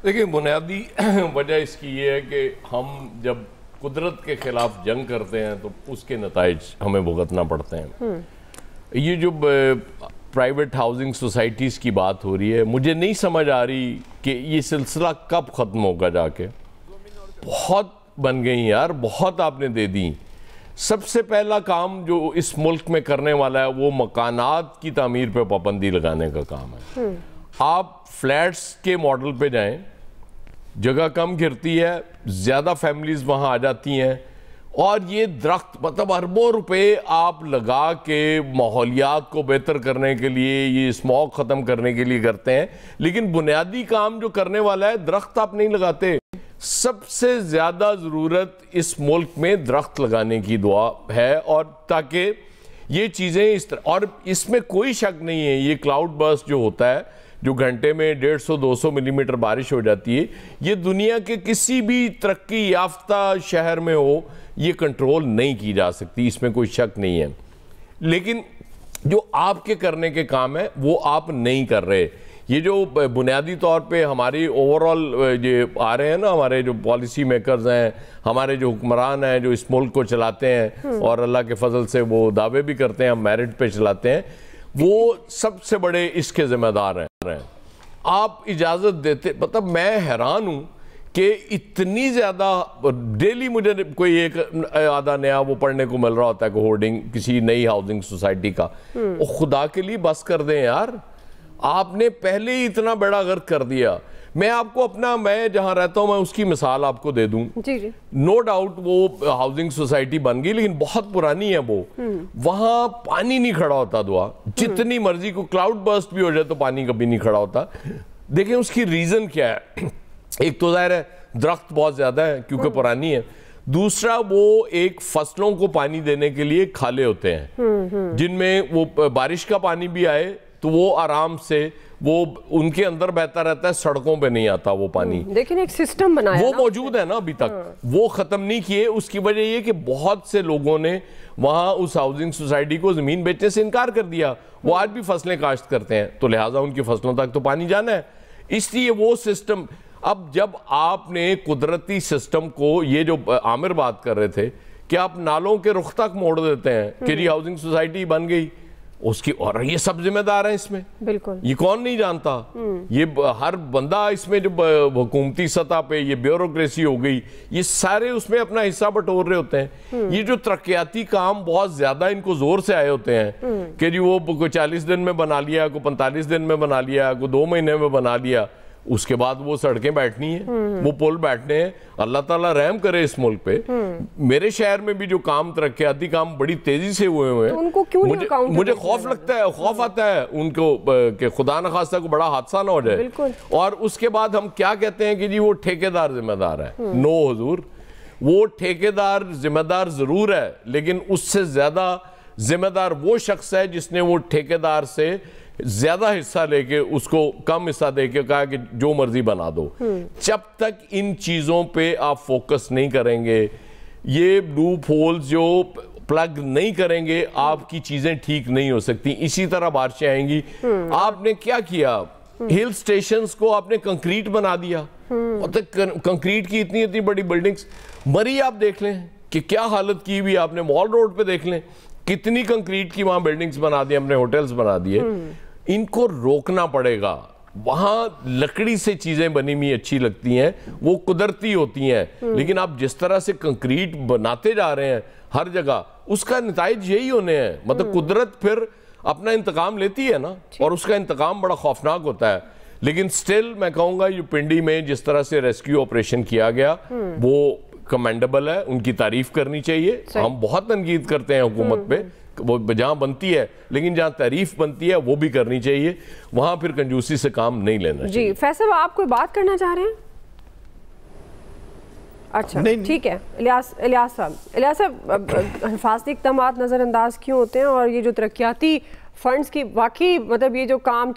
دیکھیں بنیادی وجہ اس کی یہ ہے کہ ہم جب قدرت کے خلاف جنگ کرتے ہیں تو اس کے نتائج ہمیں بھگتنا پڑتے ہیں. یہ جو پرائیویٹ ہاؤسنگ سوسائٹیز کی بات ہو رہی ہے، مجھے نہیں سمجھ آ رہی کہ یہ سلسلہ کب ختم ہوگا جا کے. بہت بن گئی یار، بہت آپ نے دے دی. سب سے پہلا کام جو اس ملک میں کرنے والا ہے وہ مکانات کی تعمیر پہ پابندی لگانے کا کام ہے. آپ فلیٹس کے ماڈل پہ جائیں، جگہ کم گھرتی ہے، زیادہ فیملیز وہاں آ جاتی ہیں، اور یہ درخت مطلب اربوں روپے آپ لگا کے ماحولیات کو بہتر کرنے کے لیے، یہ اسموگ ختم کرنے کے لیے کرتے ہیں، لیکن بنیادی کام جو کرنے والا ہے درخت آپ نہیں لگاتے. سب سے زیادہ ضرورت اس ملک میں درخت لگانے کی دعا ہے، اور تاکہ یہ چیزیں اس طرح، اور اس میں کوئی شک نہیں ہے یہ کلاؤڈ برسٹ جو ہوتا ہے، جو گھنٹے میں 150-200 ملی میٹر بارش ہو جاتی ہے، یہ دنیا کے کسی بھی ترقی یافتہ شہر میں ہو یہ کنٹرول نہیں کی جا سکتی، اس میں کوئی شک نہیں ہے. لیکن جو آپ کے کرنے کے کام ہیں وہ آپ نہیں کر رہے. یہ جو بنیادی طور پہ ہماری اوورال یہ آ رہے ہیں نا، ہمارے جو پالیسی میکرز ہیں، ہمارے جو حکمران ہیں جو اس ملک کو چلاتے ہیں، اور اللہ کے فضل سے وہ دعوے بھی کرتے ہیں ہم میرٹ پہ چلاتے ہیں، وہ سب سے بڑے اس کے ذمہ دار ہیں. آپ اجازت دیتے، مطلب میں حیران ہوں کہ اتنی زیادہ ڈیلی مجھے کوئی ایک آدھا نیا وہ پڑھنے کو مل رہا ہوتا ہے کہ ہورڈنگ کسی نئی ہاؤسنگ سوسائٹی کا. خدا کے لیے بس کر دیں یار، آپ نے پہلے ہی اتنا بڑا غرق کر دیا. میں آپ کو میں جہاں رہتا ہوں میں اس کی مثال آپ کو دے دوں. نو ڈاؤٹ وہ ہاؤسنگ سوسائٹی بن گئی لیکن بہت پرانی ہے وہ. وہاں پانی نہیں کھڑا ہوتا دعا، جتنی مرضی کو کلاؤڈ برسٹ بھی ہو جائے تو پانی کبھی نہیں کھڑا ہوتا. دیکھیں اس کی ریزن کیا ہے. ایک تو ظاہر ہے درخت بہت زیادہ ہے کیونکہ پرانی ہے. دوسرا وہ ایک فصلوں کو پانی دینے کے لیے کھالے ہوتے ہیں جن میں وہ بارش کا پانی بھی آئے تو وہ آرام سے وہ ان کے اندر بہتا رہتا ہے، سڑکوں پہ نہیں آتا وہ پانی. لیکن ایک سسٹم بنایا وہ موجود ہے نا ابھی تک، وہ ختم نہیں کیے. اس کی وجہ یہ کہ بہت سے لوگوں نے وہاں اس ہاؤسنگ سوسائٹی کو زمین بیچنے سے انکار کر دیا. وہ آج بھی فصلیں کاشت کرتے ہیں تو لہٰذا ان کی فصلوں تک تو پانی جانا ہے. اس لیے وہ سسٹم، اب جب آپ نے قدرتی سسٹم کو، یہ جو عامر بات کر رہے تھے کہ آپ نالوں کے رخ تک موڑ دیتے ہیں کہ جی ہاؤسنگ سوسائٹی بن گئی اس کی، اور یہ سب ذمہ دار ہیں اس میں. بالکل یہ کون نہیں جانتا، یہ ہر بندہ اس میں جو حکومتی سطح پہ یہ بیوروکریسی ہو گئی، یہ سارے اس میں اپنا حصہ بٹور رہے ہوتے ہیں. یہ جو ترقیاتی کام بہت زیادہ ان کو زور سے آئے ہوتے ہیں کہ جی وہ کوئی 40 دن میں بنا لیا، کوئی 45 دن میں بنا لیا، کوئی 2 مہینے میں بنا لیا، اس کے بعد وہ سڑکیں بیٹھنی ہیں، وہ پل بیٹھنے ہیں. اللہ تعالیٰ رحم کرے اس ملک پہ. میرے شہر میں بھی جو کام ترقیاتی کام بڑی تیزی سے ہوئے ہوئے ہیں، مجھے خوف لگتا ہے، خوف آتا ہے ان کو کہ خدا نخواستہ کو بڑا حادثہ نہ ہو جائے. اور اس کے بعد ہم کیا کہتے ہیں کہ جی وہ ٹھیکیدار ذمہ دار ہے. نو حضور، وہ ٹھیکیدار ذمہ دار ضرور ہے لیکن اس سے زیادہ ذمہ دار وہ شخص ہے جس نے وہ ٹھیکیدار سے زیادہ حصہ لے کے اس کو کم حصہ دے کے کہا کہ جو مرضی بنا دو. جب تک ان چیزوں پہ آپ فوکس نہیں کریں گے، یہ لوپ ہولز جو پلگ نہیں کریں گے، آپ کی چیزیں ٹھیک نہیں ہو سکتی. اسی طرح بارشیں آئیں گی. آپ نے کیا کیا، ہل سٹیشنز کو آپ نے کنکریٹ بنا دیا. کنکریٹ کی اتنی بڑی بلڈنگز مری، آپ دیکھ لیں کہ کیا حالت کی بھی. آپ نے مال روڈ پہ دیکھ لیں کتنی کنکریٹ کی وہاں بلڈنگز بنا دی، ہم نے ہوٹلز بنا دیے. ان کو روکنا پڑے گا. وہاں لکڑی سے چیزیں بنی ہوئی اچھی لگتی ہیں، وہ قدرتی ہوتی ہیں، لیکن آپ جس طرح سے کنکریٹ بناتے جا رہے ہیں ہر جگہ، اس کا نتائج یہی ہونے ہیں. مطلب قدرت پھر اپنا انتقام لیتی ہے نا، اور اس کا انتقام بڑا خوفناک ہوتا ہے. لیکن سٹل میں کہوں گا یہ پنڈی میں جس طرح سے ریسکیو آپریشن کیا گیا وہ کمینڈیبل ہے، ان کی تعریف کرنی چاہیے. ہم بہت تنقید کرتے ہیں حکومت پہ، وہ جہاں بنتی ہے، لیکن جہاں تعریف بنتی ہے وہ بھی کرنی چاہیے. وہاں پھر کنجوسی سے کام نہیں لینا چاہیے. جی فیصل، آپ کوئی بات کرنا چاہ رہے ہیں؟ اچھا ٹھیک ہے. الیاس صاحب، حفاظتی اقدامات نظر انداز کیوں ہوتے ہیں، اور یہ جو ترقیاتی فنڈز کی واقعی مطلب یہ جو کام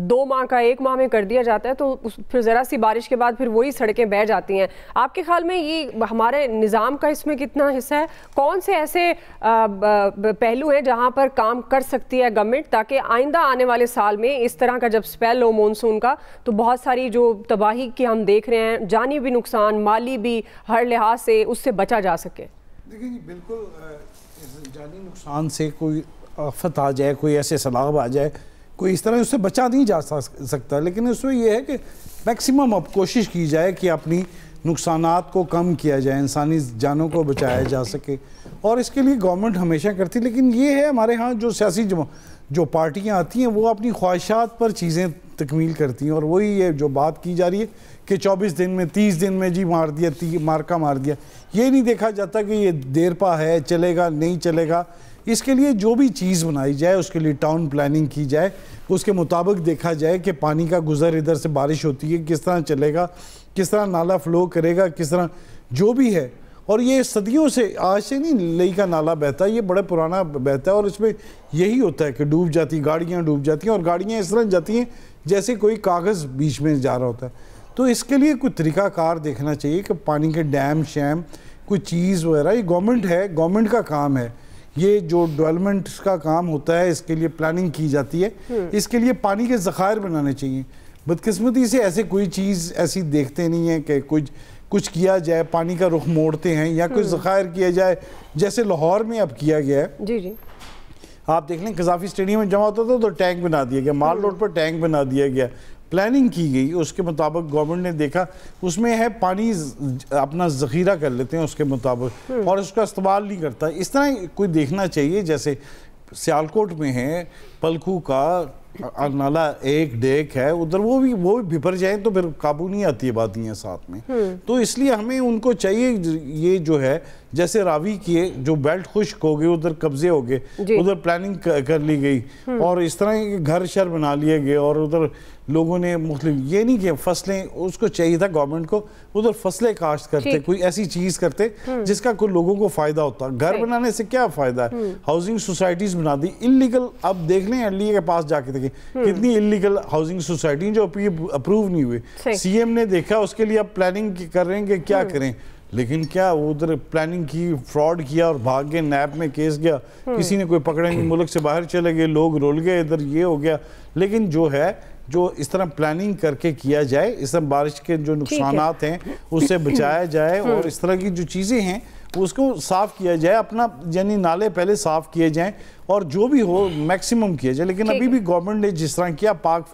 2 ماہ کا 1 ماہ میں کر دیا جاتا ہے تو پھر ذرا سی بارش کے بعد پھر وہی سڑکیں بہہ جاتی ہیں. آپ کے خیال میں یہ ہمارے نظام کا اس میں کتنا حصہ ہے؟ کون سے ایسے پہلو ہیں جہاں پر کام کر سکتی ہے گورنمنٹ تاکہ آئندہ آنے والے سال میں اس طرح کا جب اسپیل ہو مونسون کا تو بہت ساری جو تباہی کی ہم دیکھ رہے ہیں، جانی بھی نقصان، مالی بھی، ہر لحاظ سے اس سے بچا جا سکے؟ دیکھیں جی بالکل جانی نقصان سے کوئی آفت آ جائے، کوئی ایسے سیلاب آ جائے، کوئی اس طرح اس سے بچا نہیں جا سکتا، لیکن اس میں یہ ہے کہ میکسیمم اب کوشش کی جائے کہ اپنی نقصانات کو کم کیا جائے، انسانی جانوں کو بچایا جا سکے، اور اس کے لیے گورنمنٹ ہمیشہ کرتی. لیکن یہ ہے ہمارے ہاں جو سیاسی جو پارٹیاں آتی ہیں وہ اپنی خواہشات پر چیزیں تکمیل کرتی ہیں، اور وہی یہ جو بات کی جا رہی ہے کہ 24 دن میں 30 دن میں جی مار دیا، مارکا مار دیا. یہ نہیں دیکھا جاتا کہ یہ دیر پا ہے، چلے گا نہیں چلے گا. اس کے لیے جو بھی چیز بنائی جائے اس کے لیے ٹاؤن پلاننگ کی جائے، اس کے مطابق دیکھا جائے کہ پانی کا گزر ادھر سے بارش ہوتی ہے کس طرح چلے گا، کس طرح نالا فلو کرے گا، کس طرح جو بھی ہے. اور یہ صدیوں سے، آج سے نہیں لئی کا نالا بہتا، یہ بڑا پرانا بہتا ہے، اور اس میں یہی ہوتا ہے کہ ڈوب جاتی گاڑیاں ڈوب جاتی ہیں، اور گاڑیاں اس طرح جاتی ہیں جیسے کوئی کاغذ بیچ میں جا رہا ہوتا ہے. تو اس کے لیے کوئی طریقہ کار دیکھنا چاہیے کہ پانی کے ڈیم شیم کوئی چیز وغیرہ. یہ گورنمنٹ ہے، گورنمنٹ کا کام ہے، یہ جو ڈیولپمنٹ کا کام ہوتا ہے اس کے لیے پلاننگ کی جاتی ہے. اس کے لیے پانی کے ذخائر بنانے چاہیے. بدقسمتی سے ایسے کوئی چیز ایسی دیکھتے نہیں ہیں کہ کچھ کیا جائے، پانی کا رخ موڑتے ہیں یا کوئی ذخائر کیا جائے، جیسے لاہور میں اب کیا گیا ہے. جی جی آپ دیکھ لیں قذافی اسٹیڈیم میں جمع ہوتا تھا تو ٹینک بنا دیا گیا، مال روڈ پر ٹینک بنا دیا گیا، پلاننگ کی گئی، اس کے مطابق گورنمنٹ نے دیکھا اس میں ہے پانی اپنا ذخیرہ کر لیتے ہیں اس کے مطابق، اور اس کا استعمال نہیں کرتا. اس طرح کوئی دیکھنا چاہیے. جیسے سیالکوٹ میں ہے پلکو کا نالا ایک ڈیک ہے ادھر، وہ بھی بھپر جائیں تو پھر قابو نہیں آتی آبادیاں ساتھ میں. تو اس لیے ہمیں ان کو چاہیے یہ جو ہے جیسے راوی کیے جو بیلٹ خشک ہو گئے ادھر قبضے ہو گئے، ادھر پلاننگ کر لی گئی، اور اس طرح گھر شر بنا لیے گئے، اور ادھر لوگوں نے مختلف یہ نہیں کہ فصلیں، اس کو چاہیے تھا گورنمنٹ کو ادھر فصلیں کاشت کرتے، کوئی ایسی چیز کرتے جس کا کوئی لوگوں کو فائدہ ہوتا. گھر بنانے سے کیا فائدہ ہے؟ ہاؤسنگ سوسائٹیز بنا دی انلیگل. اب دیکھ لیں ایل ڈی اے کے پاس جا کے دیکھیں کتنی انلیگل ہاؤسنگ سوسائٹی جو اپروو نہیں ہوئے. سی ایم نے دیکھا اس کے لیے اب پلاننگ کر رہے ہیں کہ کیا کریں، لیکن کیا ادھر پلاننگ کی، فراڈ کیا اور بھاگ گئے، نیب میں کیس گیا، کسی نے کوئی پکڑا نہیں، ملک سے باہر چلے گئے، لوگ رول گئے، ادھر یہ ہو گیا. لیکن جو ہے جو اس طرح پلاننگ کر کے کیا جائے، اس طرح بارش کے جو نقصانات ہیں اس سے بچایا جائے، اور اس طرح کی جو چیزیں ہیں اس کو صاف کیا جائے، اپنا یعنی نالے پہلے صاف کیے جائیں اور جو بھی ہو میکسیمم کیا جائے. لیکن ابھی بھی گورنمنٹ نے جس طرح کیا، پاک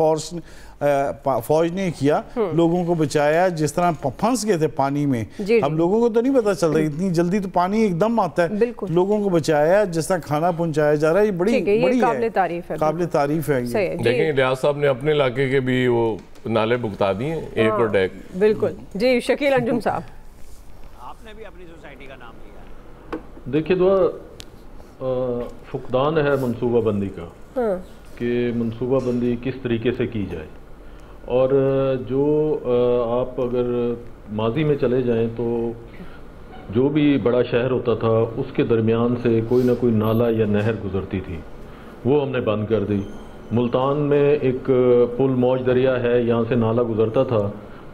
فوج نے کیا، لوگوں کو بچایا، جس طرح پھنس گئے تھے پانی میں. اب لوگوں کو تو نہیں پتا چل رہا اتنی جلدی تو پانی ایک دم آتا ہے، لوگوں کو بچایا، جس طرح کھانا پہنچایا جا رہا ہے. یہ بڑی قابل تعریف ہے، قابل تعریف ہے. دیکھیں ریاض صاحب نے اپنے علاقے کے بھی وہ نالے بھگتا دیے، ایک اور ڈیک. بالکل. جی شکیل انجم صاحب، آپ نے بھی اپنی سوسائٹی کا نام لیا. دیکھیے فقدان ہے منصوبہ بندی کا، کہ منصوبہ بندی کس طریقے سے کی جائے. اور جو آپ اگر ماضی میں چلے جائیں تو جو بھی بڑا شہر ہوتا تھا اس کے درمیان سے کوئی نہ کوئی نالا یا نہر گزرتی تھی، وہ ہم نے بند کر دی. ملتان میں ایک پل موج دریا ہے، یہاں سے نالا گزرتا تھا،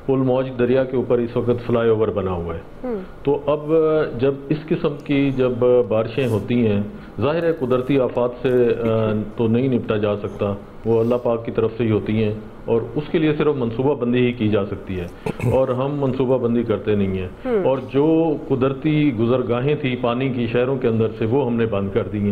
پل موج دریا کے اوپر اس وقت فلائی اوور بنا ہوا ہے. تو اب جب اس قسم کی جب بارشیں ہوتی ہیں، ظاہر ہے قدرتی آفات سے تو نہیں نپٹا جا سکتا، وہ اللہ پاک کی طرف سے ہی ہوتی ہیں، اور اس کے لیے صرف منصوبہ بندی ہی کی جا سکتی ہے، اور ہم منصوبہ بندی کرتے نہیں ہیں. اور جو قدرتی گزرگاہیں تھیں پانی کی شہروں کے اندر سے، وہ ہم نے بند کر دی ہیں.